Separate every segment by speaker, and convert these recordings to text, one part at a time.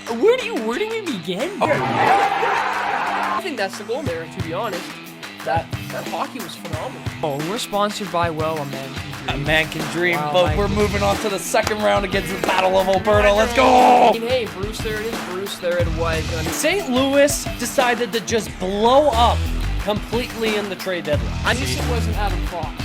Speaker 1: Where do we begin? I think that's the goal there, to be honest. That hockey was phenomenal. Oh, we're sponsored by, well, a man can
Speaker 2: A
Speaker 1: dream.
Speaker 2: man can dream,
Speaker 1: Wow,
Speaker 2: but
Speaker 1: Mike.
Speaker 2: we're moving on to the second round against the Battle of Alberta. Let's go!
Speaker 1: Hey, Bruce, there it is. Bruce, there it was. I mean,
Speaker 2: St. Louis decided to just blow up completely in the trade deadline.
Speaker 1: I wish it wasn't Adam Fox.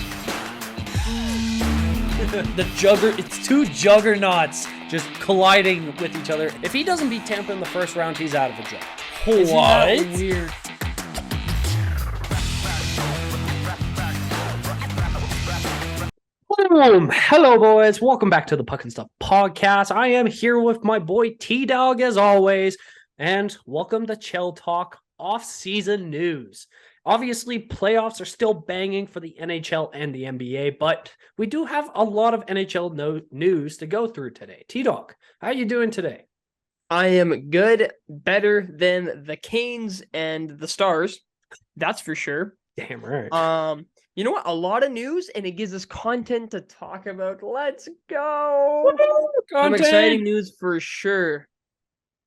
Speaker 2: It's two juggernauts just colliding with each other. If he doesn't beat Tampa in the first round, he's out of a job.
Speaker 1: Isn't that
Speaker 2: What?
Speaker 1: weird?
Speaker 2: Boom! Hello, boys. Welcome back to the Puck and Stuff podcast. I am here with my boy T-Dog as always, and welcome to CHEL Talk off-season news. Obviously, playoffs are still banging for the NHL and the NBA, but we do have a lot of NHL news to go through today. T-Dog, how are you doing today?
Speaker 1: I am good, better than the Canes and the Stars. That's for sure.
Speaker 2: Damn right.
Speaker 1: You know what? A lot of news, and it gives us content to talk about. Let's go. Some exciting news for sure.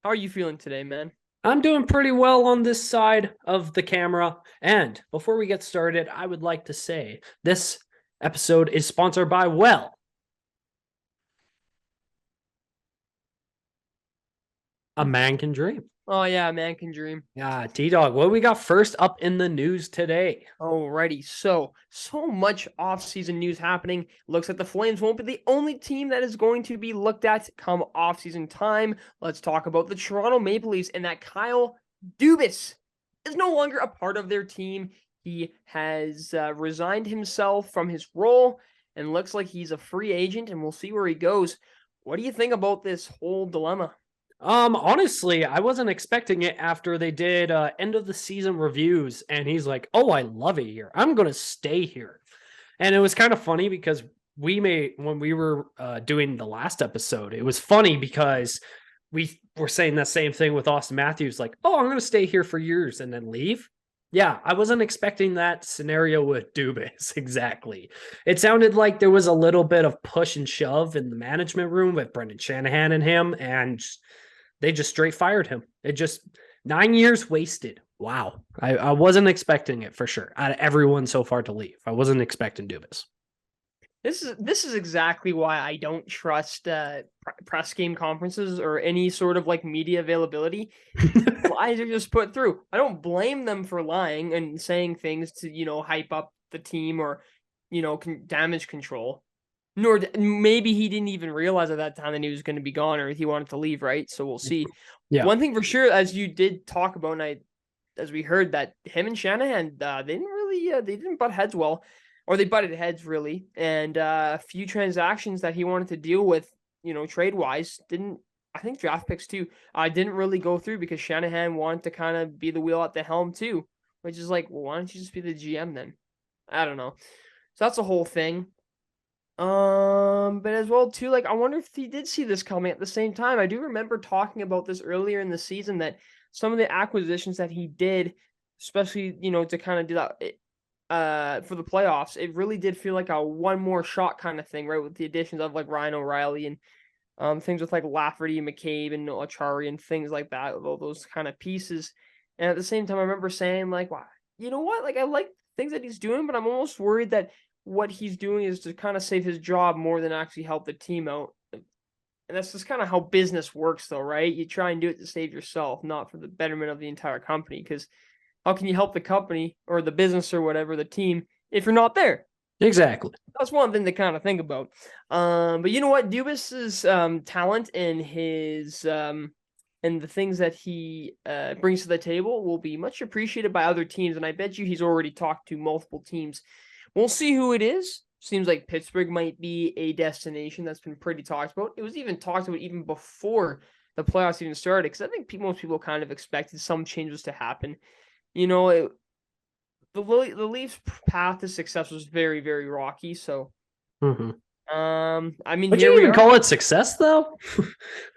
Speaker 1: How are you feeling today, man?
Speaker 2: I'm doing pretty well on this side of the camera. And before we get started, I would like to say this episode is sponsored by, well, a man can dream.
Speaker 1: Oh, yeah, man can dream.
Speaker 2: Yeah, T-Dog, what we got first up in the news today?
Speaker 1: Alrighty, so much off-season news happening. Looks like the Flames won't be the only team that is going to be looked at come off-season time. Let's talk about the Toronto Maple Leafs and that Kyle Dubas is no longer a part of their team. He has resigned himself from his role and looks like he's a free agent, and we'll see where he goes. What do you think about this whole dilemma?
Speaker 2: Honestly, I wasn't expecting it after they did end of the season reviews, and he's like, "Oh, I love it here. I'm gonna stay here." And it was kind of funny because when we were doing the last episode, it was funny because we were saying that same thing with Austin Matthews, like, "Oh, I'm gonna stay here for years and then leave." Yeah, I wasn't expecting that scenario with Dubas exactly. It sounded like there was a little bit of push and shove in the management room with Brendan Shanahan and him, and they just straight fired him. It just 9 years wasted. Wow. I wasn't expecting it for sure. Out of everyone so far to leave, I wasn't expecting Dubas.
Speaker 1: This is exactly why I don't trust press game conferences or any sort of like media availability. Lies are just put through. I don't blame them for lying and saying things to hype up the team or damage control. Nor maybe he didn't even realize at that time that he was going to be gone or he wanted to leave, right? So we'll see.
Speaker 2: Yeah.
Speaker 1: One thing for sure, as you did talk about, and as we heard, that him and Shanahan, they didn't butt heads well, or they butted heads really, and a few transactions that he wanted to deal with, trade wise, didn't. I think draft picks too. Didn't really go through because Shanahan wanted to kind of be the wheel at the helm too, which is like, well, why don't you just be the GM then? I don't know. So that's the whole thing. But as well too, like I wonder if he did see this coming at the same time. I do remember talking about this earlier in the season that some of the acquisitions that he did, especially to kind of do that for the playoffs, it really did feel like a one more shot kind of thing, right? With the additions of like Ryan O'Reilly and things with like Lafferty and McCabe and Achari and things like that, all those kind of pieces. And at the same time, I remember saying like, wow, you know what? Like I like things that he's doing, but I'm almost worried that what he's doing is to kind of save his job more than actually help the team out. And that's just kind of how business works though, right? You try and do it to save yourself, not for the betterment of the entire company. Because how can you help the company or the business or whatever, the team, if you're not there?
Speaker 2: Exactly.
Speaker 1: That's one thing to kind of think about. But you know what? Dubas's talent and his and the things that he brings to the table will be much appreciated by other teams. And I bet you he's already talked to multiple teams. We'll see who it is. Seems like Pittsburgh might be a destination that's been pretty talked about. It was even talked about even before the playoffs even started, because I think most people kind of expected some changes to happen. The Leafs' path to success was very, very rocky. So, I mean,
Speaker 2: would you even call it success though?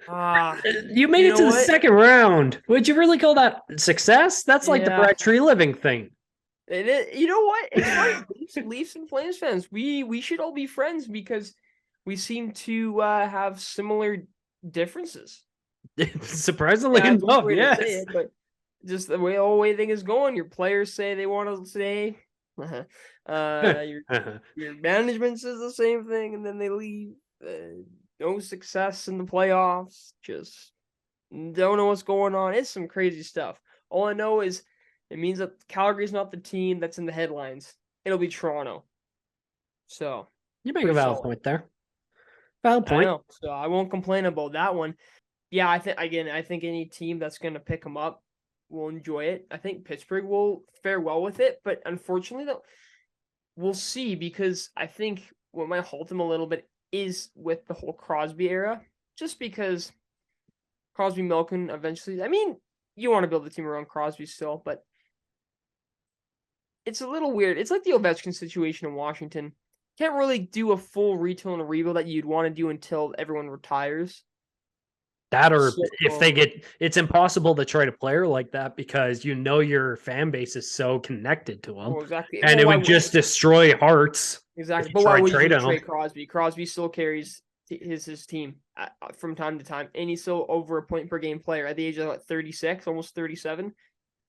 Speaker 2: You made it to the second round. Would you really call that success? That's like the Brad Treliving thing.
Speaker 1: It is, you know what? It's like Leafs and Flames fans. We should all be friends because we seem to have similar differences.
Speaker 2: Surprisingly
Speaker 1: Yeah, that's one
Speaker 2: enough,
Speaker 1: way to say
Speaker 2: yes.
Speaker 1: it, but just the whole way thing is going. Your players say they want to stay. Your management says the same thing, and then they leave. No success in the playoffs. Just don't know what's going on. It's some crazy stuff. All I know is it means that Calgary's not the team that's in the headlines. It'll be Toronto. So
Speaker 2: You make a
Speaker 1: pretty
Speaker 2: valid
Speaker 1: solid.
Speaker 2: point there. Valid
Speaker 1: I
Speaker 2: point.
Speaker 1: know. So I won't complain about that one. Yeah, I think any team that's gonna pick them up will enjoy it. I think Pittsburgh will fare well with it, but unfortunately, though, we'll see because I think what might halt them a little bit is with the whole Crosby era, just because Crosby Malkin eventually. I mean, you want to build a team around Crosby still, but it's a little weird. It's like the Ovechkin situation in Washington. Can't really do a full retool and a rebuild that you'd want to do until everyone retires.
Speaker 2: That or if they
Speaker 1: So,
Speaker 2: get, it's impossible to trade a player like that because your fan base is so connected to them,
Speaker 1: oh, exactly.
Speaker 2: and
Speaker 1: Well,
Speaker 2: it
Speaker 1: why
Speaker 2: would
Speaker 1: would
Speaker 2: just destroy hearts if
Speaker 1: exactly?
Speaker 2: you
Speaker 1: But why
Speaker 2: try
Speaker 1: would you
Speaker 2: trading them.
Speaker 1: trade Crosby? Crosby still carries his team from time to time, and he's still over a point per game player at the age of 36, almost 37.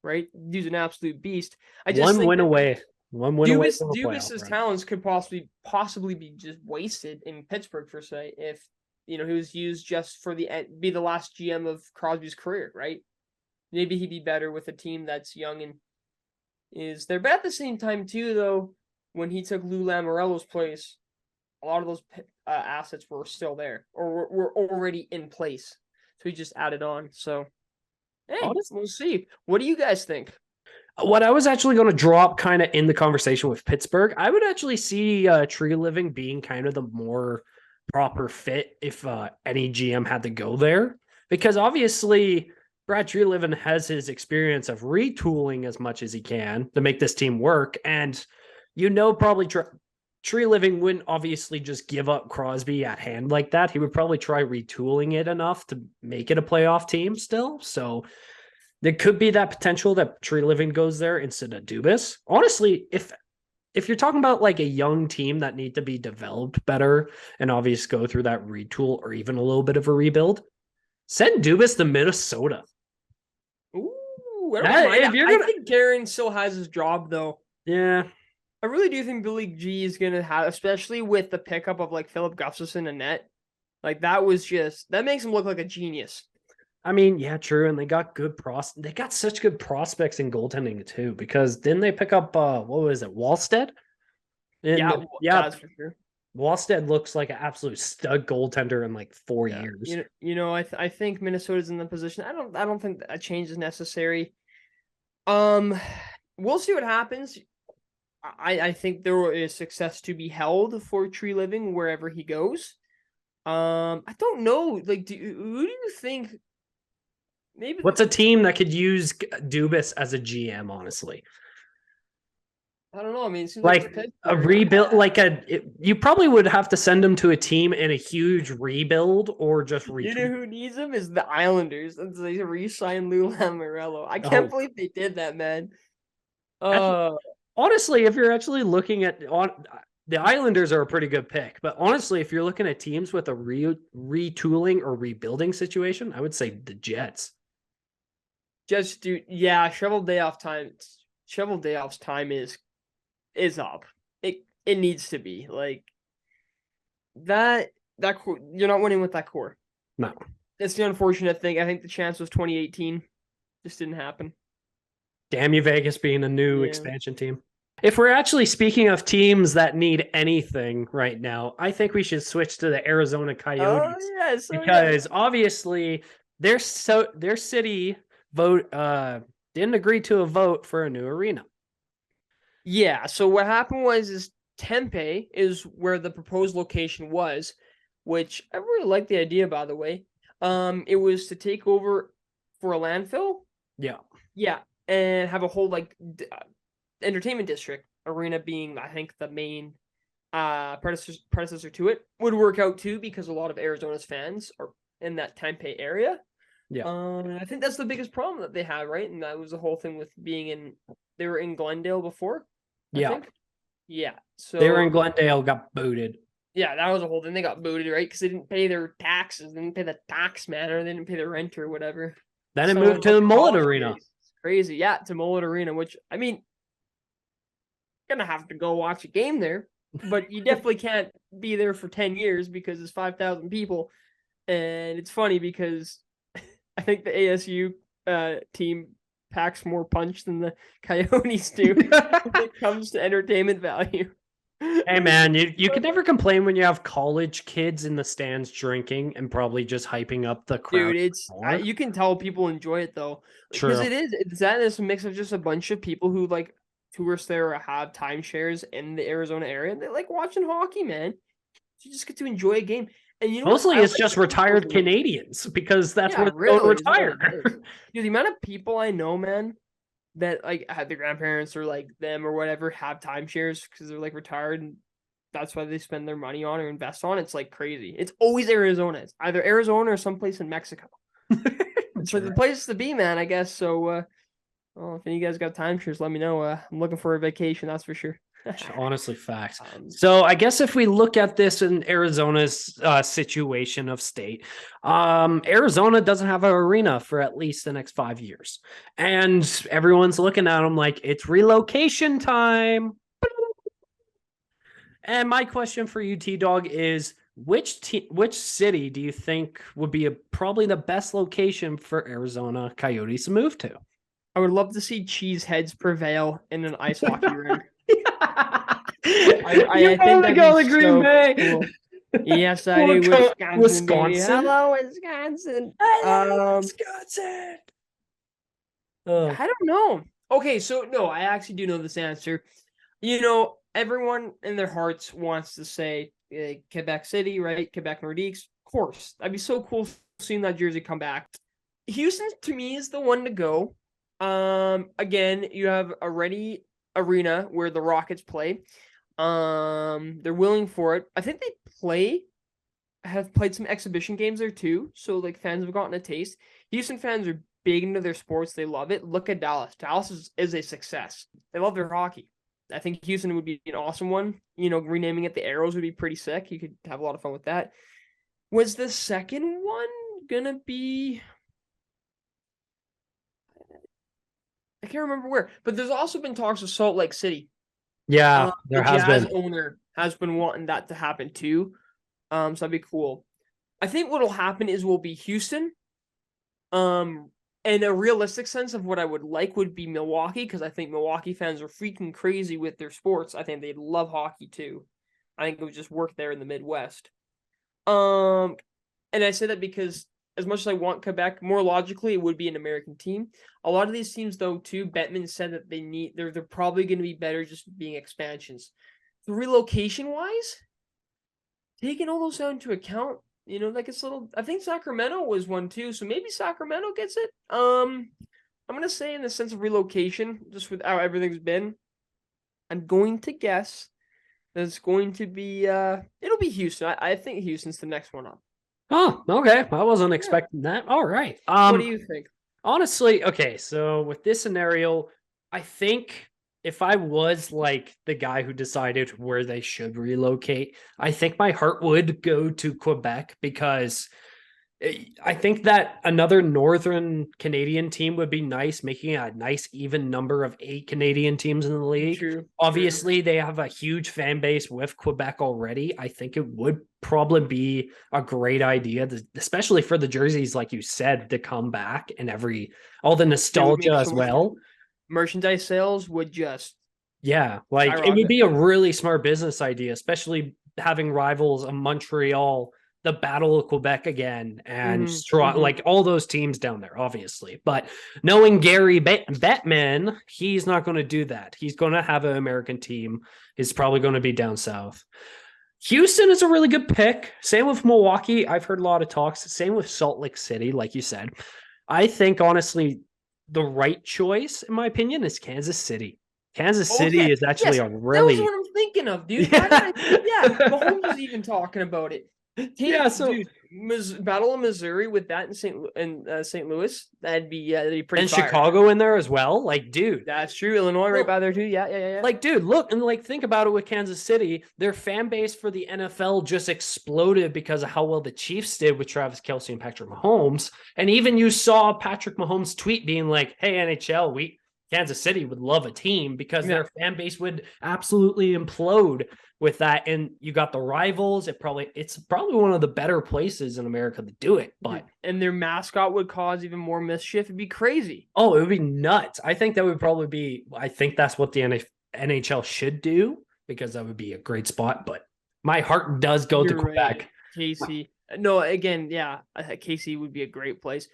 Speaker 1: Right? Dude's an absolute beast. I just
Speaker 2: One
Speaker 1: think
Speaker 2: win
Speaker 1: that
Speaker 2: away, one win away from a playoff
Speaker 1: Dubas's
Speaker 2: run.
Speaker 1: talents could possibly be just wasted in Pittsburgh per se if he was used just for be the last GM of Crosby's career, right? Maybe he'd be better with a team that's young and is there. But at the same time, too, though, when he took Lou Lamoriello's place, a lot of those assets were still there or were already in place. So he just added on. So, hey,
Speaker 2: Honest,
Speaker 1: we'll see. What do you guys think?
Speaker 2: what I was actually going to drop kind of in the conversation with Pittsburgh, I would actually see Tree Living being kind of the more proper fit if any GM had to go there, because obviously Brad Tree Living has his experience of retooling as much as he can to make this team work, and probably Tree Living wouldn't obviously just give up Crosby at hand like that. He would probably try retooling it enough to make it a playoff team still. So there could be that potential that Tree Living goes there instead of Dubas. Honestly, if you're talking about like a young team that need to be developed better and obviously go through that retool or even a little bit of a rebuild, send Dubas to Minnesota.
Speaker 1: Ooh, I don't
Speaker 2: That,
Speaker 1: mind.
Speaker 2: if you're
Speaker 1: I
Speaker 2: gonna,
Speaker 1: think Garen still has his job though.
Speaker 2: yeah,
Speaker 1: I really do think Billy G is gonna have, especially with the pickup of like Philip Gustafson and net. Like that makes him look like a genius.
Speaker 2: I mean, yeah, true, and they got such good prospects in goaltending too. Because didn't they pick up what was it, Wallstead?
Speaker 1: Yeah,
Speaker 2: And yeah,
Speaker 1: that's for sure.
Speaker 2: Wallstead looks like an absolute stud goaltender in like 4
Speaker 1: Yeah,
Speaker 2: years.
Speaker 1: I think Minnesota's in the position. I don't think a change is necessary. Um, we'll see what happens. I think there is success to be held for Tree Living wherever he goes. I don't know. Like, who do you think? Maybe
Speaker 2: What's a team that could use Dubas as a GM? Honestly,
Speaker 1: I don't know. I mean, it seems like it's
Speaker 2: like a
Speaker 1: Pittsburgh.
Speaker 2: rebuild, you probably would have to send him to a team in a huge rebuild or just
Speaker 1: You know
Speaker 2: retool.
Speaker 1: who needs him is the Islanders. And they re-signed Lou Lamoriello. I can't
Speaker 2: Oh,
Speaker 1: believe they did that, man.
Speaker 2: actually,
Speaker 1: Uh,
Speaker 2: honestly, if you're actually looking at the Islanders are a pretty good pick, but honestly, if you're looking at teams with a retooling or rebuilding situation, I would say the Jets.
Speaker 1: just do yeah. Shovel day off time. Shovel day off's time is up. It needs to be like that core. You're not winning with that core.
Speaker 2: No.
Speaker 1: It's the unfortunate thing. I think the chance was 2018. Just didn't happen.
Speaker 2: Damn you, Vegas being a new
Speaker 1: Yeah.
Speaker 2: expansion team. If we're actually speaking of teams that need anything right now, I think we should switch to the Arizona
Speaker 1: Oh
Speaker 2: Coyotes
Speaker 1: yes. Oh yes.
Speaker 2: because obviously their city vote didn't agree to a vote for a new arena.
Speaker 1: Yeah. So what happened was is Tempe is where the proposed location was, which I really like the idea, by the way. It was to take over for a landfill.
Speaker 2: Yeah.
Speaker 1: Yeah, and have a whole like entertainment district arena being, I think, the main predecessor to it. Would work out too because a lot of Arizona's fans are in that Tempe area.
Speaker 2: Yeah.
Speaker 1: I think that's the biggest problem that they have, right? And that was the whole thing with being in. They were in Glendale before, I
Speaker 2: Yeah.
Speaker 1: think. Yeah.
Speaker 2: They were
Speaker 1: So
Speaker 2: in Glendale, got booted.
Speaker 1: Yeah, that was a whole thing. They got booted, right? Because they didn't pay their taxes. They didn't pay the tax man, or they didn't pay the rent or whatever.
Speaker 2: Then it
Speaker 1: Someone
Speaker 2: moved to
Speaker 1: built
Speaker 2: the
Speaker 1: a
Speaker 2: Mullet
Speaker 1: college
Speaker 2: Arena.
Speaker 1: base. It's crazy. Yeah, to Mullet Arena, which, I mean, gonna have to go watch a game there, but you definitely can't be there for 10 years because it's 5,000 people. And it's funny because I think the ASU team packs more punch than the Coyotes do when it comes to entertainment value.
Speaker 2: Hey man, you can never complain when you have college kids in the stands drinking and probably just hyping up the crowd
Speaker 1: Dude, it's
Speaker 2: more.
Speaker 1: you can tell people enjoy it though, because
Speaker 2: True.
Speaker 1: it's that is a mix of just a bunch of people who like tourists there or have timeshares in the Arizona area, and they like watching hockey, man. You just get to enjoy a game. And you know what?
Speaker 2: Mostly
Speaker 1: I
Speaker 2: it's
Speaker 1: like
Speaker 2: just
Speaker 1: the people
Speaker 2: retired
Speaker 1: who
Speaker 2: Canadians because that's
Speaker 1: yeah,
Speaker 2: where they go to
Speaker 1: really is what
Speaker 2: retire.
Speaker 1: it is. Dude, the amount of people I know, man, that like had their grandparents or like them or whatever have timeshares because they're like retired and that's why they spend their money on or invest on. It's like crazy. It's always Arizona. It's either Arizona or someplace in Mexico. It's like the place to be, man, I guess. So well, if any of you guys got timeshares, let me know. I'm looking for a vacation, that's for sure.
Speaker 2: Honestly, facts. So I guess if we look at this in Arizona's situation of state, Arizona doesn't have an arena for at least the next 5 years, and everyone's looking at them like it's relocation time. And my question for you, T Dog, is which city do you think would be probably the best location for Arizona Coyotes to move to?
Speaker 1: I would love to see cheese heads prevail in an ice hockey rink.
Speaker 2: You
Speaker 1: I think
Speaker 2: want to
Speaker 1: that'd
Speaker 2: go
Speaker 1: be
Speaker 2: to Green
Speaker 1: so
Speaker 2: Bay?
Speaker 1: cool. Yes, I
Speaker 2: Wanna
Speaker 1: do.
Speaker 2: go
Speaker 1: Wisconsin, baby.
Speaker 2: Wisconsin?
Speaker 1: Hello, Wisconsin.
Speaker 2: I love Wisconsin. Oh,
Speaker 1: I don't know. Okay, so no, I actually do know this answer. You know, everyone in their hearts wants to say Quebec City, right? Quebec Nordiques. Of course. That'd be so cool seeing that jersey come back. Houston to me is the one to go. Again, you have a ready arena where the Rockets play. They're willing for it. I think have played some exhibition games there too, so like fans have gotten a taste. Houston fans are big into their sports; they love it. Look at Dallas. Dallas is a success. They love their hockey. I think Houston would be an awesome one. You know, renaming it the Arrows would be pretty sick. You could have a lot of fun with that. Was the second one gonna be? I can't remember where, but there's also been talks of Salt Lake City.
Speaker 2: yeah, there
Speaker 1: The
Speaker 2: has
Speaker 1: Jazz
Speaker 2: been.
Speaker 1: owner has been wanting that to happen too. So that'd be cool. I think what'll happen is we'll be Houston. In a realistic sense of what I would like would be Milwaukee, because I think Milwaukee fans are freaking crazy with their sports. I think they'd love hockey too. I think it would just work there in the Midwest. And I say that because as much as I want Quebec, more logically it would be an American team. A lot of these teams, though, too, Bettman said that they're probably going to be better just being expansions. The relocation wise, taking all those into account, you know, like it's little. I think Sacramento was one too, so maybe Sacramento gets it. I'm gonna say in the sense of relocation, just with how everything's been, I'm going to guess that it's going to be it'll be Houston. I think Houston's the next one up.
Speaker 2: Oh, okay. I wasn't
Speaker 1: Yeah.
Speaker 2: expecting that. All right.
Speaker 1: What do you think?
Speaker 2: Honestly, okay, so with this scenario, I think if I was like the guy who decided where they should relocate, I think my heart would go to Quebec because I think that another Northern Canadian team would be nice, making a nice even number of 8 Canadian teams in the league.
Speaker 1: True.
Speaker 2: Obviously, they have a huge fan base with Quebec already. I think it would probably be a great idea, especially for the jerseys, like you said, to come back and all the nostalgia as well.
Speaker 1: Merchandise sales would just
Speaker 2: Yeah, like it would be a really smart business idea, especially having rivals of Montreal, the Battle of Quebec again, and like all those teams down there, obviously. But knowing Gary Bettman, he's not going to do that. He's going to have an American team. Is probably going to be down south. Houston is a really good pick. Same with Milwaukee. I've heard a lot of talks. Same with Salt Lake City, like you said. I think, honestly, the right choice, in my opinion, is Kansas City. Kansas City is actually a really...
Speaker 1: That was what I'm thinking of, dude.
Speaker 2: Yeah.
Speaker 1: Yeah, Mahomes was even talking about it.
Speaker 2: Yeah, so
Speaker 1: Dude, Battle of Missouri with that in St. Louis, that'd be pretty
Speaker 2: and
Speaker 1: fire.
Speaker 2: Chicago in there as well. Like, dude,
Speaker 1: That's true. Illinois right
Speaker 2: well,
Speaker 1: by there too. Yeah.
Speaker 2: like, dude, look and like think about it with Kansas City. Their fan base for the NFL just exploded because of how well the Chiefs did with Travis Kelce and Patrick Mahomes. And even you saw Patrick Mahomes tweet being like, "Hey NHL, Kansas City would love a team because
Speaker 1: Yeah.
Speaker 2: their fan base would absolutely implode with that." And you got the rivals. It's probably one of the better places in America to do it. But
Speaker 1: and their mascot would cause even more mischief. It'd be crazy.
Speaker 2: oh, it would be nuts. I think that would probably be. I think that's what the NHL should do because that would be a great spot. But my heart does go to
Speaker 1: You're
Speaker 2: Quebec.
Speaker 1: right, KC. No, again, yeah, KC would be a great place.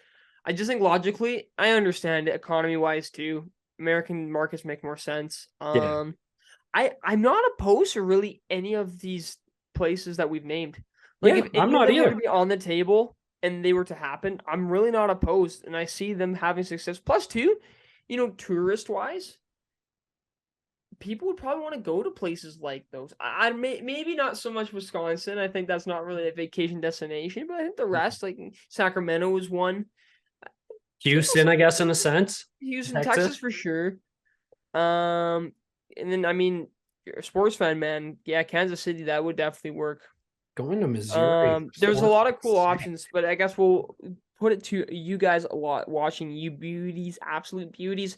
Speaker 1: I just think logically, I understand it, economy wise too. American markets make more sense.
Speaker 2: Yeah.
Speaker 1: I'm not opposed to really any of these places that we've named. Like
Speaker 2: Yeah,
Speaker 1: if
Speaker 2: I'm
Speaker 1: any of
Speaker 2: not
Speaker 1: them were
Speaker 2: either.
Speaker 1: to be on the table and they were to happen, I'm really not opposed, and I see them having success. Plus, too, tourist wise, people would probably want to go to places like those. Maybe not so much Wisconsin. I think that's not really a vacation destination, but I think the rest, like Sacramento, is one.
Speaker 2: Houston, I guess, in a sense.
Speaker 1: Houston, Texas for sure. And then I mean, you're a sports fan, man. Yeah, Kansas City, that would definitely work.
Speaker 2: Going to Missouri.
Speaker 1: There's a lot of cool options, but I guess we'll put it to you guys a lot watching, you beauties, absolute beauties.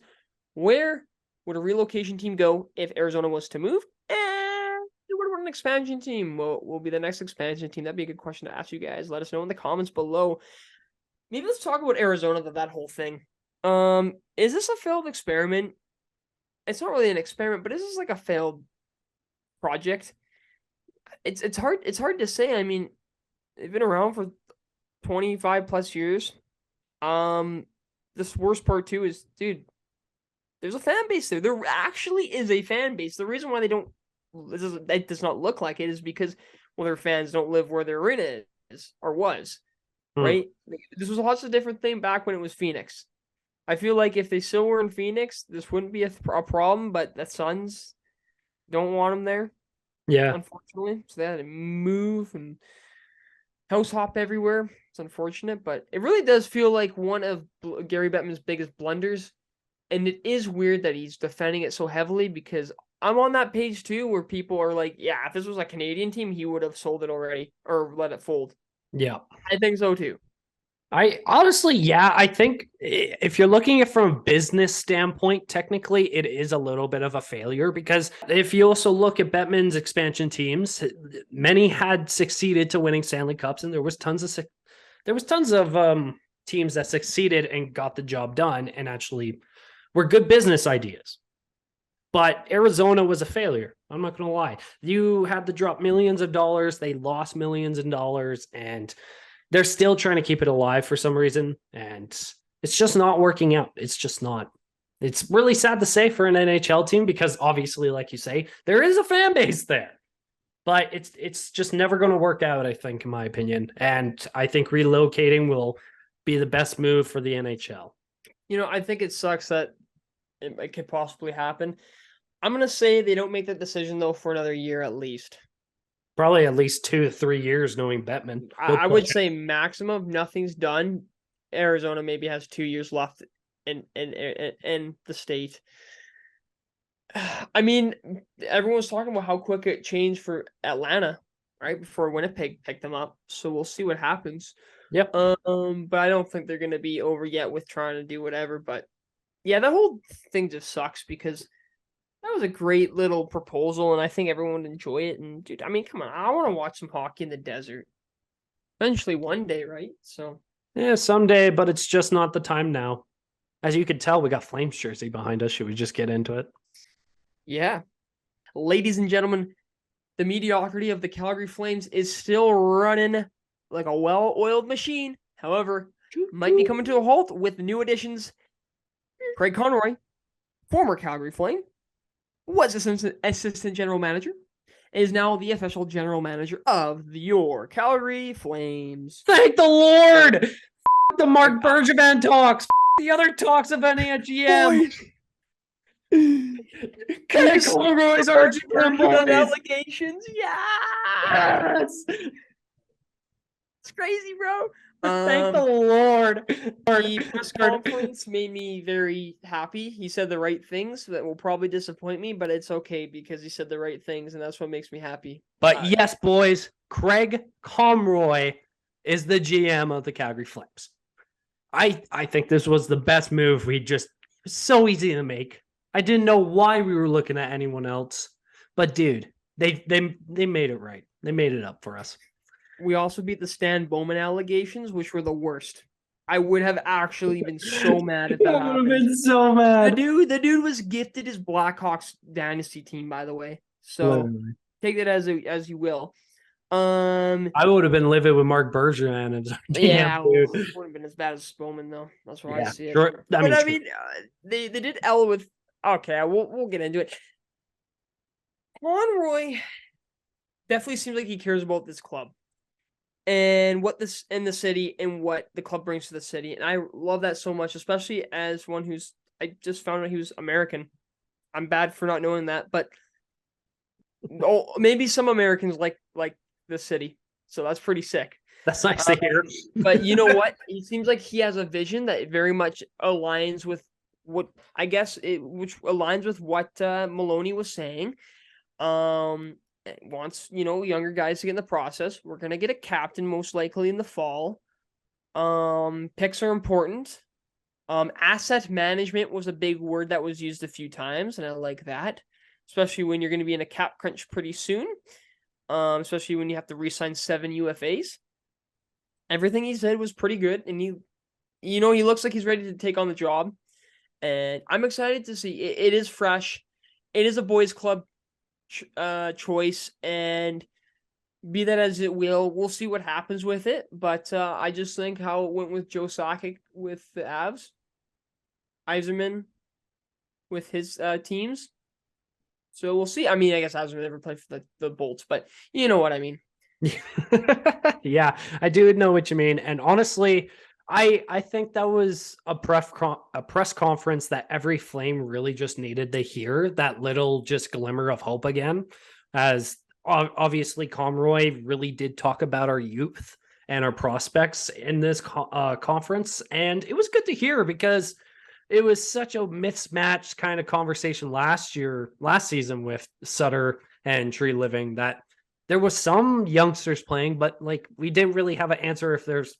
Speaker 1: Where would a relocation team go if Arizona was to move? And where would an expansion team will be the next expansion team? That'd be a good question to ask you guys. Let us know in the comments below. Maybe let's talk about Arizona, that whole thing. Is this a failed experiment? It's not really an experiment, but is this like a failed project? It's hard to say. I mean, they've been around for 25 plus years. This worst part too is, dude, there's a fan base there. There actually is a fan base. The reason why it does not look like it is because, well, their fans don't live where their arena is or was, right? This was lots of different thing back when it was Phoenix. I feel like if they still were in Phoenix, this wouldn't be a problem, but the Suns don't want them there.
Speaker 2: Yeah.
Speaker 1: Unfortunately. So they had to move and house hop everywhere. It's unfortunate, but it really does feel like one of Gary Bettman's biggest blunders. And it is weird that he's defending it so heavily because I'm on that page too where people are like, yeah, if this was a Canadian team, he would have sold it already or let it fold.
Speaker 2: Yeah.
Speaker 1: I think so too.
Speaker 2: I honestly, yeah, I think if you're looking at it from a business standpoint, technically it is a little bit of a failure because if you also look at Bettman's expansion teams, many had succeeded to winning Stanley Cups, and there was tons of teams that succeeded and got the job done and actually were good business ideas. But Arizona was a failure. I'm not going to lie. You had to drop millions of dollars. They lost millions of dollars, and they're still trying to keep it alive for some reason, and it's just not working out. It's just not. It's really sad to say for an NHL team because obviously, like you say, there is a fan base there, but it's just never going to work out, I think, in my opinion. And I think relocating will be the best move for the NHL.
Speaker 1: I think it sucks that it could possibly happen. I'm going to say they don't make that decision, though, for another year at least.
Speaker 2: Probably at least 2 to 3 years knowing Bettman.
Speaker 1: I would say maximum, nothing's done. Arizona maybe has 2 years left in the state. I mean, everyone was talking about how quick it changed for Atlanta, right? Before Winnipeg picked them up. So we'll see what happens.
Speaker 2: Yep.
Speaker 1: But I don't think they're going to be over yet with trying to do whatever. But yeah, the whole thing just sucks because that was a great little proposal, and I think everyone would enjoy it. And dude, I mean, come on, I want to watch some hockey in the desert. Eventually, one day, right? So
Speaker 2: yeah, someday, but it's just not the time now. As you can tell, we got Flames jersey behind us. Should we just get into it?
Speaker 1: Yeah, ladies and gentlemen, the mediocrity of the Calgary Flames is still running like a well-oiled machine. However, might be coming to a halt with new additions. Craig Conroy, former Calgary Flame, was assistant general manager, is now the official general manager of your Calgary Flames.
Speaker 2: Thank the Lord! The Mark Bergevin talks. The other talks of any GM. Craig Conroy's our GM.
Speaker 1: Allegations, yes. It's crazy, bro.
Speaker 2: Thank the Lord.
Speaker 1: The press conference made me very happy. He said the right things that will probably disappoint me, but it's okay because he said the right things, and that's what makes me happy.
Speaker 2: But yes, boys, Craig Comroy is the GM of the Calgary Flames. I think this was the best move. So easy to make. I didn't know why we were looking at anyone else, but dude, they made it right. They made it up for us.
Speaker 1: We also beat the Stan Bowman allegations, which were the worst. I would have actually been so mad if that
Speaker 2: I would have
Speaker 1: happened.
Speaker 2: been so mad.
Speaker 1: The dude was gifted his Blackhawks dynasty team, by the way. So
Speaker 2: Literally.
Speaker 1: take that as you will.
Speaker 2: I would have been livid with Mark Bergevin as
Speaker 1: Yeah,
Speaker 2: dude.
Speaker 1: wouldn't have been as bad as Bowman though. That's why I
Speaker 2: Yeah,
Speaker 1: see it.
Speaker 2: sure.
Speaker 1: I mean, they did L with. Okay, we'll get into it. Conroy definitely seems like he cares about this club and what this in the city and what the club brings to the city, and I love that so much, especially as one who's. I just found out he was American. I'm bad for not knowing that, but maybe some Americans like the city, so that's pretty sick.
Speaker 2: That's nice to hear.
Speaker 1: But you know what? He seems like he has a vision that very much aligns with what I guess which aligns with what Maloney was saying. Wants younger guys to get in the process. We're gonna get a captain most likely in the fall. Picks are important. Asset management was a big word that was used a few times, and I like that, especially when you're going to be in a cap crunch pretty soon. Especially when you have to re-sign 7 UFAs. Everything he said was pretty good, and he looks like he's ready to take on the job, and I'm excited to see. It is fresh. It is a boys' club choice, and be that as it will, we'll see what happens with it. But I just think how it went with Joe Sakic with the Avs, Yzerman with his teams. So we'll see. I mean, I guess Yzerman never played for the Bolts, but you know what I mean.
Speaker 2: Yeah, I do know what you mean. And honestly, I think that was a press conference that every Flame really just needed to hear, that little just glimmer of hope again, as obviously Comroy really did talk about our youth and our prospects in this conference. And it was good to hear because it was such a mismatched kind of conversation last season with Sutter and Tree Living, that there was some youngsters playing, but like we didn't really have an answer if there's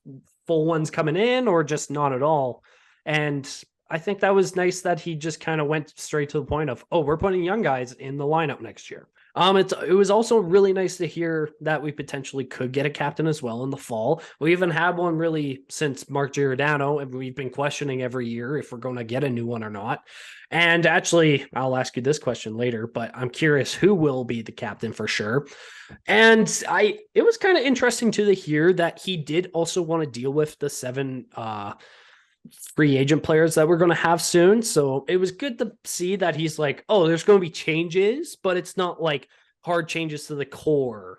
Speaker 2: full ones coming in or just not at all. And I think that was nice that he just kind of went straight to the point of, oh, we're putting young guys in the lineup next year. It was also really nice to hear that we potentially could get a captain as well in the fall. We haven't had one really since Mark Giordano, and we've been questioning every year if we're going to get a new one or not. And actually, I'll ask you this question later, but I'm curious who will be the captain for sure. And it was kind of interesting to hear that he did also want to deal with the 7 free agent players that we're going to have soon. So it was good to see that he's like, oh, there's going to be changes, but it's not like hard changes to the core.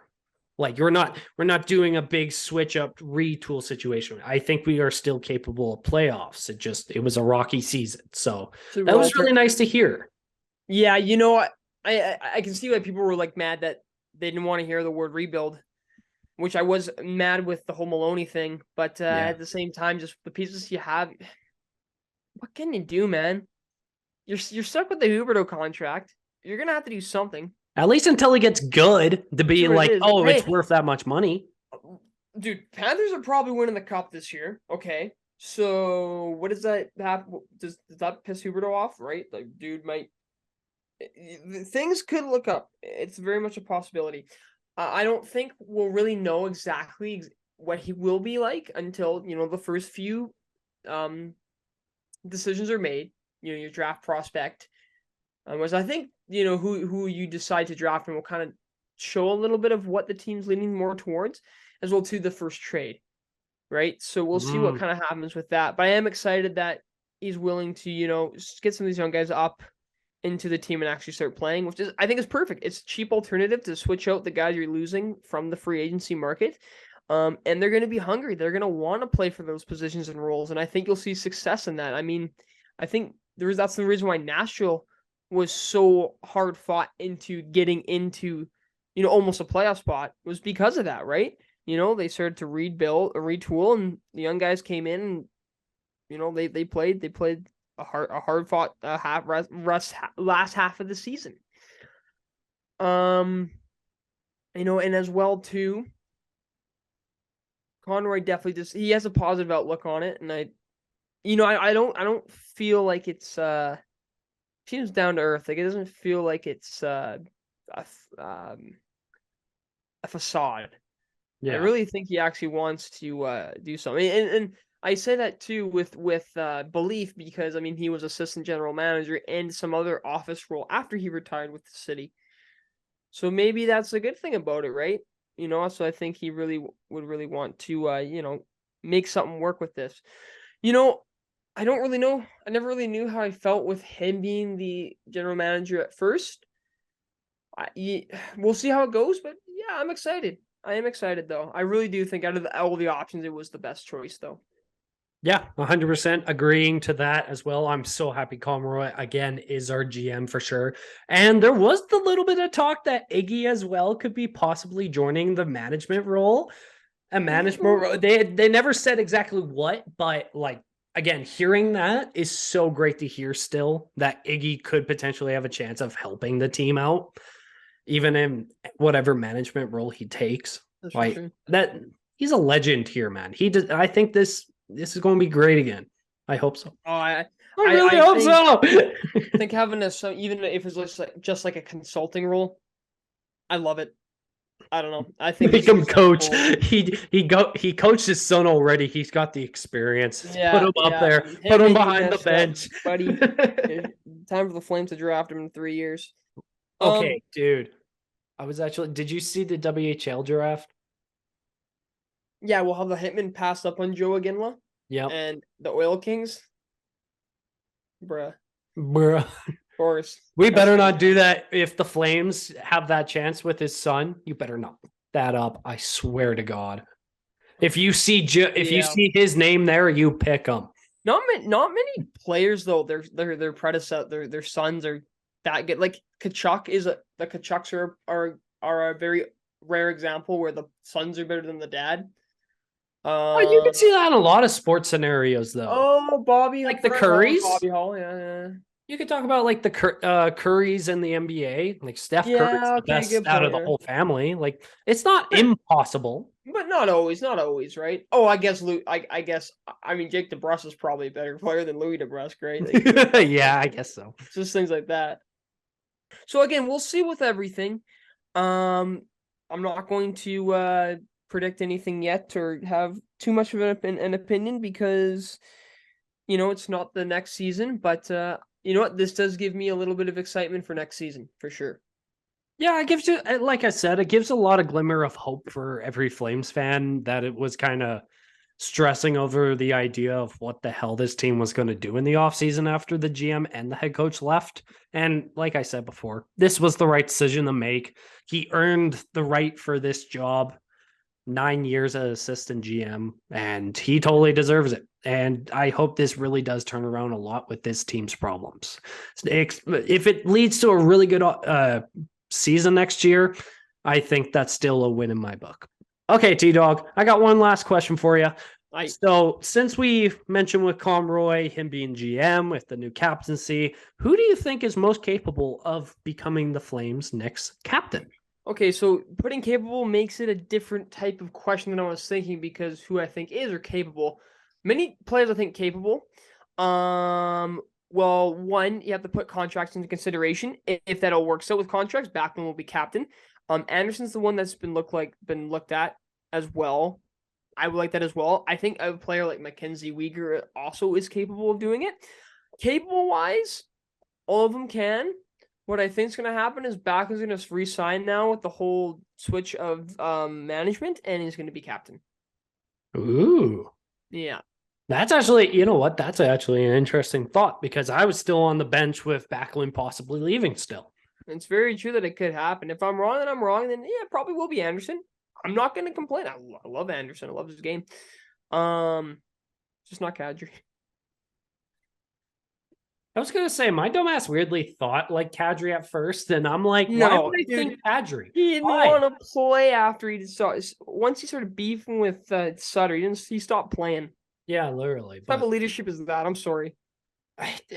Speaker 2: Like we're not doing a big switch up retool situation. I think we are still capable of playoffs. It was a rocky season. So that was really nice to hear.
Speaker 1: Yeah, you know what? I can see why people were like mad that they didn't want to hear the word rebuild, which I was mad with the whole Maloney thing. But at the same time, just the pieces you have, what can you do, man? You're stuck with the Huberdeau contract. You're gonna have to do something.
Speaker 2: At least until he gets good to be like, it's worth that much money.
Speaker 1: Dude, Panthers are probably winning the cup this year. Okay. So what does that happen? Does that piss Huberdeau off, right? Like, dude might. Things could look up. It's very much a possibility. I don't think we'll really know exactly what he will be like until the first few decisions are made. Your draft prospect, was I think who you decide to draft and will kind of show a little bit of what the team's leaning more towards, as well to the first trade, right? So we'll see what kind of happens with that. But I am excited that he's willing to get some of these young guys up into the team and actually start playing, which I think is perfect. It's a cheap alternative to switch out the guys you're losing from the free agency market. And they're going to be hungry. They're going to want to play for those positions and roles. And I think you'll see success in that. I mean, I think that's the reason why Nashville was so hard fought into getting into, almost a playoff spot, was because of that, right? They started to retool, and the young guys came in, and they played a hard fought last half of the season. And as well too, Conroy definitely he has a positive outlook on it, and I don't feel like it's seems down to earth. Like, it doesn't feel like it's a facade. I
Speaker 2: Yeah.
Speaker 1: really think he actually wants to do something, and I say that too with belief, because I mean, he was assistant general manager and some other office role after he retired with the city. So maybe that's a good thing about it, right? So I think he really would really want to make something work with this. You know, I don't really know. I never really knew how I felt with him being the general manager at first. We'll see how it goes, but yeah, I'm excited. I am excited though. I really do think out of all the options, it was the best choice though.
Speaker 2: Yeah, 100% agreeing to that as well. I'm so happy Conroy again is our GM for sure. And there was the little bit of talk that Iggy as well could be possibly joining the management role. A management role. They never said exactly what, but like again, hearing that is so great to hear still that Iggy could potentially have a chance of helping the team out, even in whatever management role he takes.
Speaker 1: That's for
Speaker 2: Like
Speaker 1: sure.
Speaker 2: that, he's a legend here, man. He does. I think this is going to be great again. I hope so.
Speaker 1: Oh, I
Speaker 2: I
Speaker 1: I
Speaker 2: really
Speaker 1: I
Speaker 2: hope
Speaker 1: think
Speaker 2: so.
Speaker 1: think having even if it's just like a consulting role, I love it. I don't know. I think
Speaker 2: Make
Speaker 1: it's
Speaker 2: him coach.
Speaker 1: acceptable.
Speaker 2: He coached his son already. He's got the experience. Put
Speaker 1: Yeah,
Speaker 2: him up
Speaker 1: yeah. I
Speaker 2: there.
Speaker 1: mean,
Speaker 2: Put
Speaker 1: hit
Speaker 2: him
Speaker 1: me when you
Speaker 2: behind the
Speaker 1: messed up,
Speaker 2: bench.
Speaker 1: buddy. Time for the Flames to draft him in 3 years.
Speaker 2: Okay, dude. I was actually. Did you see the WHL draft?
Speaker 1: Yeah, we'll have the Hitman pass up on Joe Aginla
Speaker 2: Yep.
Speaker 1: and the Oil Kings. Bruh, of
Speaker 2: Bruh.
Speaker 1: course.
Speaker 2: We
Speaker 1: Has
Speaker 2: better
Speaker 1: to be
Speaker 2: not do
Speaker 1: done.
Speaker 2: that if the Flames have that chance with his son. You better not put that up. I swear to God. If you
Speaker 1: Yeah.
Speaker 2: see his name there, you pick him.
Speaker 1: Not many players though. Their predecessor, their sons are that good. Like Kachuk the Kachucks are a very rare example where the sons are better than the dad.
Speaker 2: Oh, you can
Speaker 1: Um.
Speaker 2: see that in a lot of sports scenarios, though.
Speaker 1: Oh, Bobby
Speaker 2: Like the
Speaker 1: Brett Hall and
Speaker 2: Currys.
Speaker 1: Bobby Hall. Yeah, yeah.
Speaker 2: You could talk about like the Currys in the NBA. Like Steph Curry's
Speaker 1: Yeah.
Speaker 2: the
Speaker 1: Okay.
Speaker 2: best
Speaker 1: Good
Speaker 2: out of
Speaker 1: point.
Speaker 2: the
Speaker 1: Yeah.
Speaker 2: whole family. Like it's not
Speaker 1: But
Speaker 2: impossible.
Speaker 1: but not always. Not always. Right. Oh, I guess Lou. I guess. I mean, Jake DeBrusk is probably a better player than Louis DeBrusk, right? Like,
Speaker 2: Yeah, I guess so.
Speaker 1: just things like that. So again, we'll see with everything. Um, I'm not going to predict anything yet or have too much of an opinion, because it's not the next season. But you know what? This does give me a little bit of excitement for next season for sure.
Speaker 2: Yeah, it gives you, like I said, it gives a lot of glimmer of hope for every Flames fan that it was kind of stressing over the idea of what the hell this team was going to do in the offseason after the GM and the head coach left. And like I said before, this was the right decision to make. He earned the right for this job, 9 years as assistant GM, and he totally deserves it. And I hope this really does turn around a lot with this team's problems. If it leads to a really good season next year, I think that's still a win in my book. Okay, T Dog, I got one last question for you. So, since we mentioned with Conroy, him being GM with the new captaincy, who do you think is most capable of becoming the Flames' next captain?
Speaker 1: Okay, so putting capable makes it a different type of question than I was thinking, because who I think is or capable. Many players I think capable. Well, one, you have to put contracts into consideration. If that all works out with contracts, Backlund will be captain. Anderson's the one that's been looked at as well. I would like that as well. I think a player like Mackenzie Weegar also is capable of doing it. Capable wise, all of them can. What I think is going to happen is Back is going to re-sign now with the whole switch of management, and he's going to be captain.
Speaker 2: Ooh.
Speaker 1: Yeah.
Speaker 2: That's actually, you know what? That's actually an interesting thought, because I was still on the bench with Backlund possibly leaving still.
Speaker 1: It's very true that it could happen. If I'm wrong, then I'm wrong. Then yeah, it probably will be Anderson. I'm not going to complain. I love Anderson. I love his game. Just not Kadri.
Speaker 2: I was gonna say my dumbass weirdly thought like Kadri at first, and I'm like, why would
Speaker 1: No,
Speaker 2: I
Speaker 1: dude,
Speaker 2: think Kadri?
Speaker 1: he didn't
Speaker 2: Why?
Speaker 1: want to play after he started. Once he started beefing with Sutter, he stopped playing.
Speaker 2: Yeah, literally.
Speaker 1: What type
Speaker 2: But
Speaker 1: of leadership is that? I'm sorry.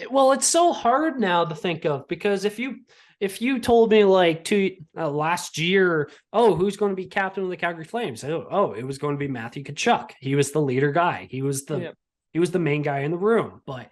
Speaker 2: well, it's so hard now to think of because if you told me like last year, oh, who's going to be captain of the Calgary Flames? Oh, it was going to be Matthew Tkachuk. He was the leader guy.
Speaker 1: Yeah.
Speaker 2: He was the main guy in the room. But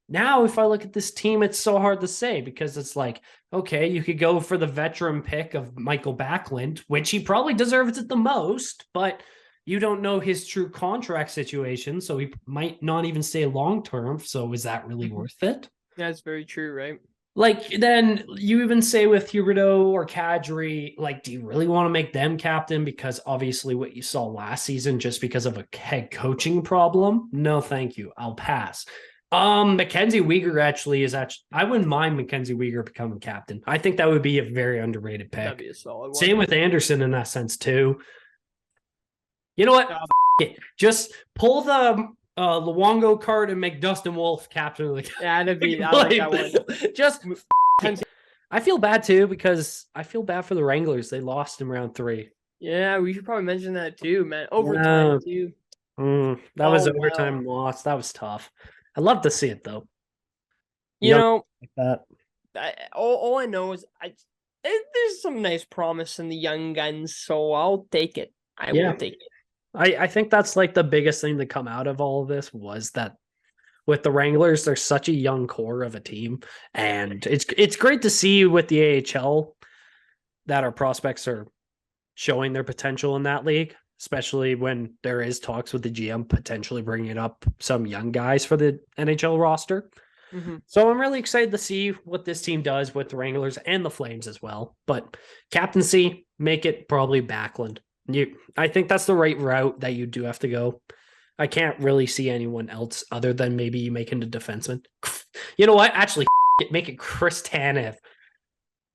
Speaker 2: now, if I look at this team, it's so hard to say because it's like, okay, you could go for the veteran pick of Michael Backlund, which he probably deserves it the most, but you don't know his true contract situation, so he might not even stay long term. So is that really worth it?
Speaker 1: That's very true, right?
Speaker 2: Like then you even say with Huberdeau or Kadri, like, do you really want to make them captain? Because obviously what you saw last season, just because of a head coaching problem. No, thank you. I'll pass. Mackenzie Weegar I wouldn't mind Mackenzie Weegar becoming captain. I think that would be a very underrated
Speaker 1: That'd
Speaker 2: pick.
Speaker 1: be a solid one.
Speaker 2: Same with Anderson in that sense too. You know what? It. Just pull the Luongo card and make Dustin Wolf captain of the
Speaker 1: Yeah, that'd be. I like that one.
Speaker 2: Just I feel bad too because I feel bad for the Wranglers. They lost in round 3.
Speaker 1: Yeah, we should probably mention that too, man. Overtime too.
Speaker 2: That was
Speaker 1: Oh
Speaker 2: overtime
Speaker 1: wow.
Speaker 2: loss. That was tough. I love to see it though.
Speaker 1: You
Speaker 2: Young
Speaker 1: know,
Speaker 2: like that.
Speaker 1: all I know is there's some nice promise in the young guns, so I'll take it. I will
Speaker 2: Yeah.
Speaker 1: take it.
Speaker 2: I think that's like the biggest thing to come out of all of this was that with the Wranglers, they're such a young core of a team. And it's great to see with the AHL that our prospects are showing their potential in that league, especially when there is talks with the GM potentially bringing up some young guys for the NHL roster.
Speaker 1: Mm-hmm.
Speaker 2: So I'm really excited to see what this team does with the Wranglers and the Flames as well. But captaincy, make it probably Backlund. I think that's the right route that you do have to go. I can't really see anyone else other than maybe you make him a defenseman. You know what? Actually, make it Chris Tanev.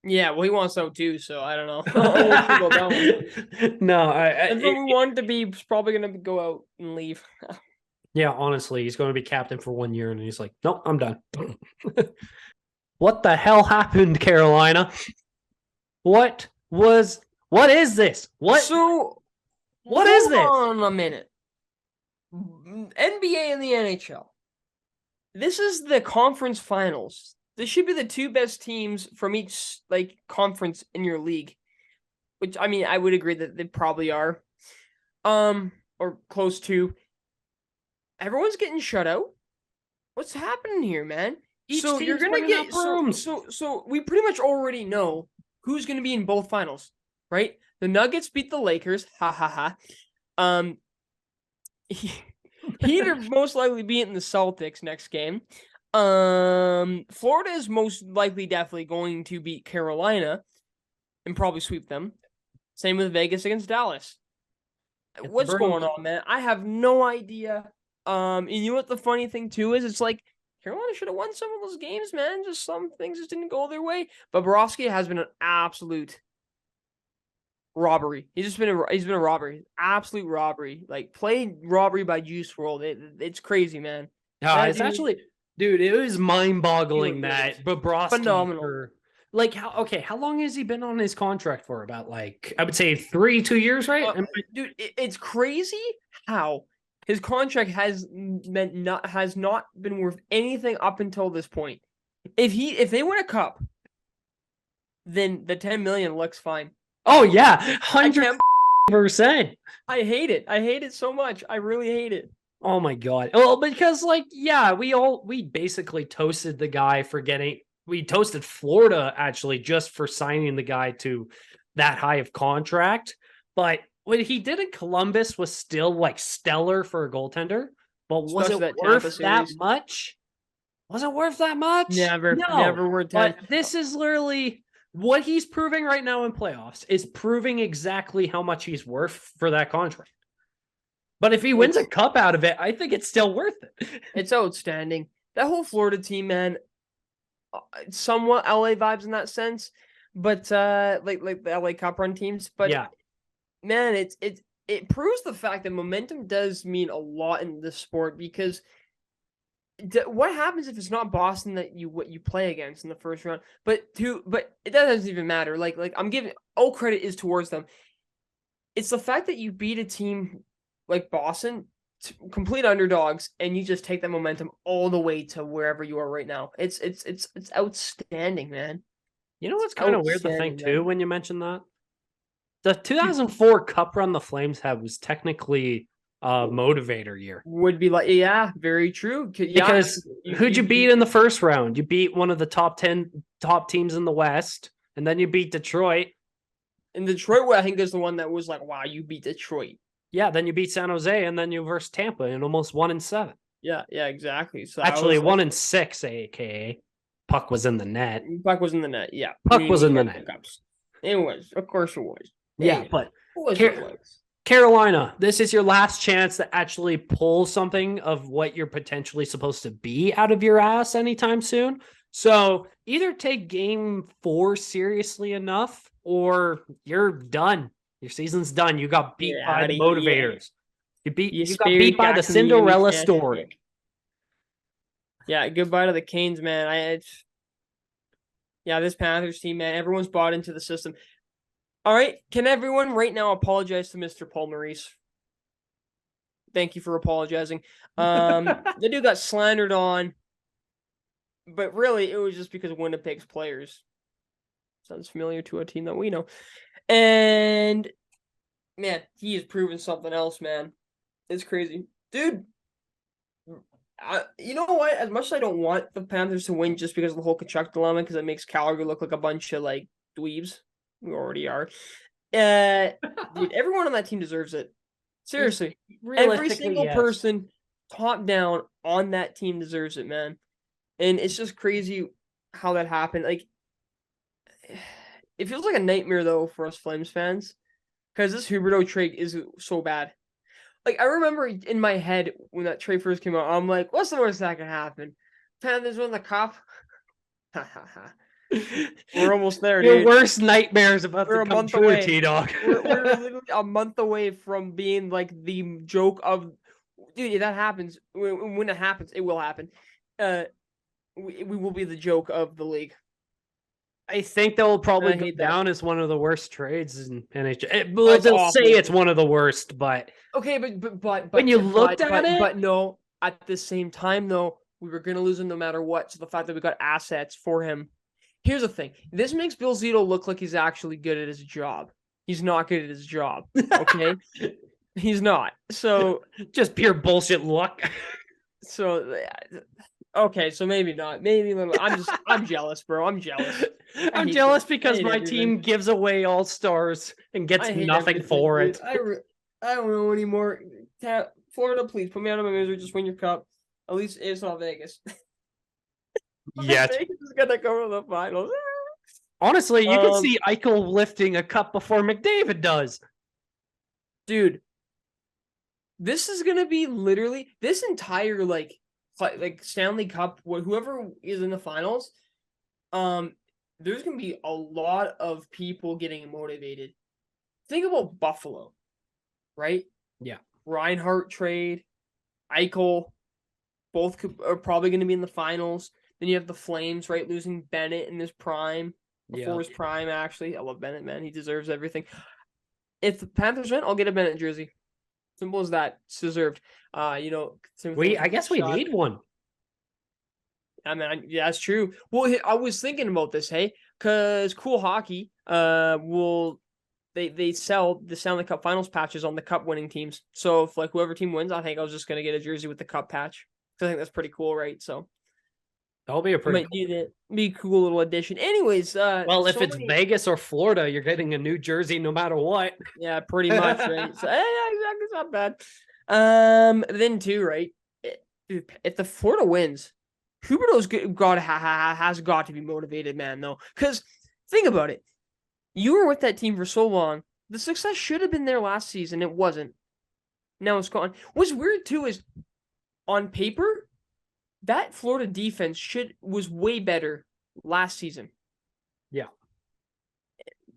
Speaker 1: Yeah, well, he wants out too, so I don't know. We'll see about that one.
Speaker 2: No,
Speaker 1: That's what we want to be. He's probably gonna go out and leave.
Speaker 2: yeah, honestly, he's going to be captain for 1 year, and he's like, nope, I'm done. What the hell happened, Carolina? What is this? What is this?
Speaker 1: Hold on a minute. NBA and the NHL. This is the conference finals. This should be the two best teams from each conference in your league. Which I mean, I would agree that they probably are. Or close to. Everyone's getting shut out. What's happening here, man? So you're gonna get so we pretty much already know who's gonna be in both finals, right? The Nuggets beat the Lakers, ha ha ha. Heat are most likely beating the Celtics next game. Florida is most likely definitely going to beat Carolina and probably sweep them. Same with Vegas against Dallas. What's going on, man? I have no idea. And you know what the funny thing too is? It's like Carolina should have won some of those games, man. Just some things just didn't go their way. But Bobrovsky has been an absolute robbery. He's been a robbery, absolute robbery. Like played robbery by Juice World. It's crazy, man.
Speaker 2: No, it's actually, dude, it was mind-boggling that Bobrovsky
Speaker 1: phenomenal.
Speaker 2: How long has he been on his contract for? About I would say 2 years, right?
Speaker 1: Dude, it's crazy how his contract has not been worth anything up until this point. If they win a cup, then the 10 million looks fine.
Speaker 2: Oh yeah, 100%.
Speaker 1: I hate it. I hate it so much. I really hate it.
Speaker 2: Oh my god. Well, because we basically toasted the guy for we toasted Florida actually just for signing the guy to that high of contract. But what he did in Columbus was still stellar for a goaltender. But was it worth that much? Was it worth that much?
Speaker 1: Never worth 10.
Speaker 2: But this is literally what he's proving right now in playoffs is proving exactly how much he's worth for that contract. But if he wins a cup out of it, I think it's still worth it.
Speaker 1: It's outstanding. That whole Florida team, man, somewhat LA vibes in that sense, but like the LA Cup run teams. But yeah, man, it proves the fact that momentum does mean a lot in this sport because what happens if it's not Boston that you play against in the first round? But it doesn't even matter. Like I'm giving all credit is towards them. It's the fact that you beat a team like Boston, complete underdogs, and you just take that momentum all the way to wherever you are right now. It's outstanding, man.
Speaker 2: You know what's kind of weird to think
Speaker 1: Outstanding, man.
Speaker 2: too when you mention that? The 2004 Cup run the Flames had was technically a motivator year.
Speaker 1: Would be like, yeah, very true. Yeah,
Speaker 2: Because who'd you beat in the first round? You beat one of the top 10 top teams in the West, and then you beat Detroit.
Speaker 1: And Detroit, I think, is the one that was like, wow, you beat Detroit.
Speaker 2: Yeah, then you beat San Jose, and then you versed Tampa in almost 1-7.
Speaker 1: Yeah, exactly. So
Speaker 2: actually 1-6, aka puck was in the net.
Speaker 1: Puck was in the net. Yeah,
Speaker 2: puck was in the net.
Speaker 1: It was, of course, it was.
Speaker 2: Yeah, but Carolina, this is your last chance to actually pull something of what you're potentially supposed to be out of your ass anytime soon. So either take game 4 seriously enough, or you're done. Your season's done. You got beat by the motivators. You got beat by the Cinderella story.
Speaker 1: Yeah, goodbye to the Canes, man. This Panthers team, man, everyone's bought into the system. All right, can everyone right now apologize to Mr. Paul Maurice? Thank you for apologizing. The dude got slandered on, but really it was just because of Winnipeg's players. Sounds familiar to a team that we know. And man, he has proven something else, man. It's crazy. Dude, you know what? As much as I don't want the Panthers to win just because of the whole Kachuk dilemma, because it makes Calgary look like a bunch of like dweebs. We already are. Dude, everyone on that team deserves it. Seriously. Every single person top down on that team deserves it, man. And it's just crazy how that happened. Like, it feels like a nightmare, though, for us Flames fans. Because this Huberdeau trade is so bad. Like, I remember in my head when that trade first came out, I'm like, what's the worst that can happen? Panthers win the cup? We're almost there,
Speaker 2: Your
Speaker 1: dude.
Speaker 2: worst nightmares about to come true, T-Dog.
Speaker 1: We're literally a month away from being like the joke of... Dude, if that happens, when it happens, it will happen. We will be the joke of the league.
Speaker 2: I think that will probably go down as one of the worst trades in NHL. They'll say it's one of the worst, but
Speaker 1: okay, but
Speaker 2: when you looked at it,
Speaker 1: but no, at the same time though, we were gonna lose him no matter what. So the fact that we got assets for him. Here's the thing: this makes Bill Zito look like he's actually good at his job. He's not good at his job. Okay, he's not. So
Speaker 2: just pure bullshit luck.
Speaker 1: So. Okay, so maybe not. Maybe a little. I'm jealous, bro. I'm jealous.
Speaker 2: I'm jealous because my team gives away all-stars and gets nothing for it.
Speaker 1: I don't know anymore. Florida, please put me out of my misery. Just win your cup. At least it's not Vegas.
Speaker 2: Yes.
Speaker 1: Vegas is gonna go to the finals.
Speaker 2: Honestly, you could see Eichel lifting a cup before McDavid does.
Speaker 1: Dude, this is gonna be literally this entire like Stanley Cup, whoever is in the finals, there's gonna be a lot of people getting motivated. Think about Buffalo, right?
Speaker 2: Yeah.
Speaker 1: Reinhart trade, Eichel, both are probably gonna be in the finals. Then you have the Flames, right? Losing Bennett in his prime, before his prime. Actually, I love Bennett, man. He deserves everything. If the Panthers win, I'll get a Bennett jersey. Simple as that. It's deserved. I
Speaker 2: guess we need one.
Speaker 1: I mean, yeah, that's true. Well, I was thinking about this, hey, because Cool Hockey, they sell the Stanley Cup Finals patches on the Cup winning teams. So if like whoever team wins, I think I was just gonna get a jersey with the Cup patch. I think that's pretty cool, right? So
Speaker 2: that'll be a pretty
Speaker 1: be a cool little addition. Anyways,
Speaker 2: well, if it's Vegas or Florida, you're getting a new jersey no matter what.
Speaker 1: Yeah, pretty much, right? So yeah, exactly, it's not bad. Then too, right? If the Florida wins, Huberdeau's has got to be motivated, man. Though, because think about it, you were with that team for so long. The success should have been there last season. It wasn't. Now it's gone. What's weird too is, on paper, that Florida defense was way better last season.
Speaker 2: Yeah,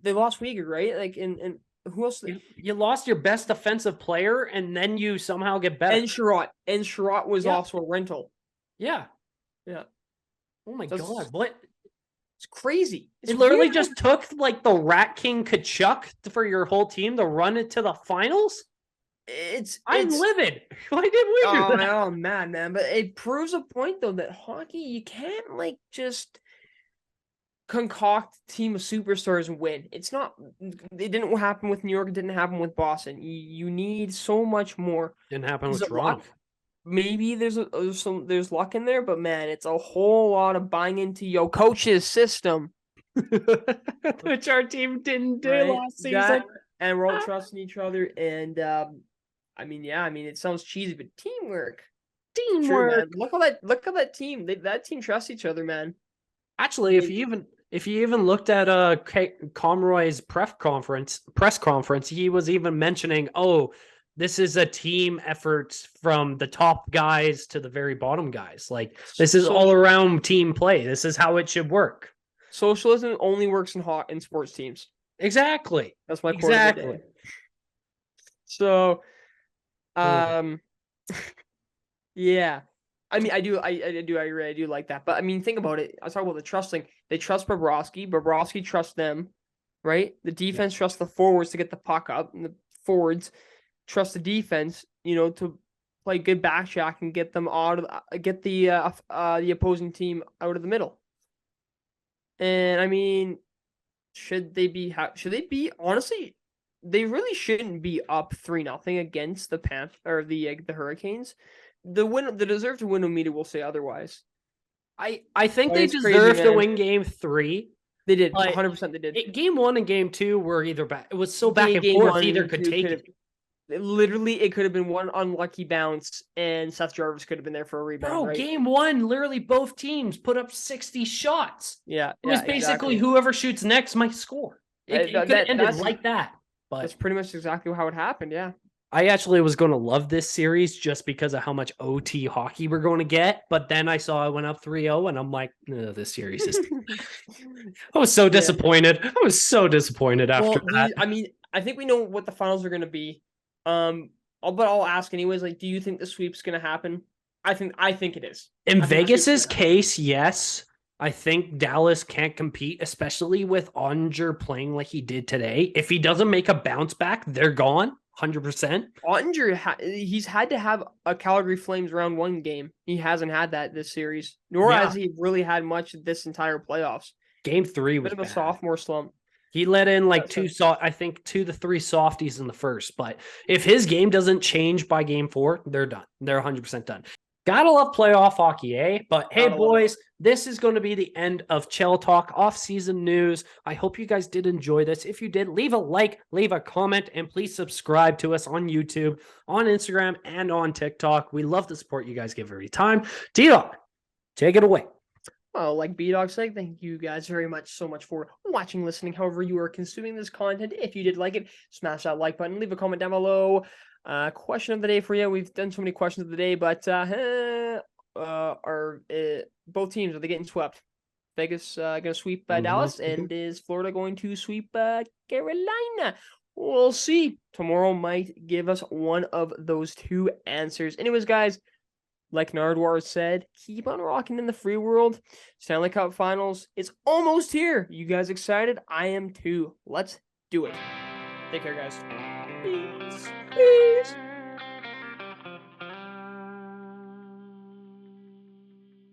Speaker 1: they lost Weegar, right? Like, and who else?
Speaker 2: You lost your best defensive player, and then you somehow get better.
Speaker 1: And Sherratt was also a rental.
Speaker 2: Yeah.
Speaker 1: Yeah.
Speaker 2: Oh my
Speaker 1: So
Speaker 2: God. What?
Speaker 1: it's crazy. It's
Speaker 2: It literally
Speaker 1: weird.
Speaker 2: just took like the Rat King Kachuk for your whole team to run it to the finals. I'm
Speaker 1: It's
Speaker 2: livid. Why did we do
Speaker 1: oh,
Speaker 2: that?
Speaker 1: oh man, but it proves a point though that hockey you can't like just concoct a team of superstars and win. It's not. It didn't happen with New York. It didn't happen with Boston. You need so much more.
Speaker 2: Didn't happen
Speaker 1: Is
Speaker 2: with
Speaker 1: it
Speaker 2: Toronto.
Speaker 1: luck? Maybe there's luck in there, but man, it's a whole lot of buying into your coach's system,
Speaker 2: Which our team didn't do
Speaker 1: right?
Speaker 2: last season.
Speaker 1: That and we're all trusting each other. And I mean, yeah, I mean, it sounds cheesy, but teamwork. It's true, man.
Speaker 2: Teamwork.
Speaker 1: Look at that team. That team trusts each other, man.
Speaker 2: Actually, if you even looked at Conroy's press conference, he was even mentioning, "Oh, this is a team effort from the top guys to the very bottom guys. Like this is
Speaker 1: So
Speaker 2: all around team play. This is how it should work."
Speaker 1: socialism only works in sports teams.
Speaker 2: Exactly.
Speaker 1: That's my quote of the
Speaker 2: Exactly.
Speaker 1: day. So,
Speaker 2: Mm.
Speaker 1: um, yeah. I mean, I really do like that. But I mean, think about it. I was talking about the trust thing. They trust Bobrovsky. Bobrovsky trusts them, right? The
Speaker 2: Yeah.
Speaker 1: defense trusts the forwards to get the puck up, and the forwards trust the defense, to play good back check and get them out of get the opposing team out of the middle. And I mean, should they be honestly? They really shouldn't be up 3-0 against the the Hurricanes. The deserve to win media will say otherwise.
Speaker 2: I think
Speaker 1: But
Speaker 2: they
Speaker 1: it's crazy,
Speaker 2: deserve to
Speaker 1: man.
Speaker 2: win game 3.
Speaker 1: They did
Speaker 2: But
Speaker 1: 100%. They did.
Speaker 2: game 1 and game 2 were either back. It was so back and
Speaker 1: Game
Speaker 2: forth.
Speaker 1: one
Speaker 2: Either
Speaker 1: and
Speaker 2: could
Speaker 1: two
Speaker 2: take
Speaker 1: could
Speaker 2: it.
Speaker 1: have literally it could have been one unlucky bounce, and Seth Jarvis could have been there for a rebound,
Speaker 2: Bro,
Speaker 1: right?
Speaker 2: game 1, literally both teams put up 60 shots.
Speaker 1: Yeah,
Speaker 2: It was
Speaker 1: yeah,
Speaker 2: basically
Speaker 1: exactly.
Speaker 2: whoever shoots next might score. It could have ended
Speaker 1: That's
Speaker 2: like that.
Speaker 1: that's
Speaker 2: But
Speaker 1: pretty much exactly how it happened. Yeah.
Speaker 2: I actually was going to love this series just because of how much OT hockey we're going to get. But then I saw it went up 3-0, and I'm like, no, this series is. I was so
Speaker 1: Yeah.
Speaker 2: disappointed. I was so disappointed after that.
Speaker 1: I mean, I think we know what the finals are going to be. But I'll ask anyways. Like, do you think the sweep's going to happen? I think it is.
Speaker 2: In
Speaker 1: I think the sweep's
Speaker 2: Vegas's
Speaker 1: gonna happen.
Speaker 2: case, yes. I think Dallas can't compete, especially with Onger playing like he did today. If he doesn't make a bounce back, they're gone 100%.
Speaker 1: Ottinger, he's had to have a Calgary Flames round one game. He hasn't had that this series, nor
Speaker 2: Yeah.
Speaker 1: has he really had much this entire playoffs.
Speaker 2: Game 3 was
Speaker 1: Bit of a
Speaker 2: bad.
Speaker 1: sophomore slump.
Speaker 2: He let in like 2 to 3 softies in the first. But if his game doesn't change by game 4, they're done. They're 100% done. Gotta love playoff hockey, eh? But hey, boys, this is going to be the end of CHEL Talk off-season news. I hope you guys did enjoy this. If you did, leave a like, leave a comment, and please subscribe to us on YouTube, on Instagram, and on TikTok. We love the support you guys give every time. D-Dog, take it away.
Speaker 1: Well, like B-Dog said, thank you guys very much so much for watching, listening, however you are consuming this content. If you did like it, smash that like button, leave a comment down below. Question of the day for you. We've done so many questions of the day, but both teams, are they getting swept? Vegas going to sweep Dallas, and is Florida going to sweep Carolina? We'll see. Tomorrow might give us one of those two answers. Anyways, guys, like Nardwar said, keep on rocking in the free world. Stanley Cup Finals, it's almost here. You guys excited? I am too. Let's do it. Take care, guys. Peace. Peace.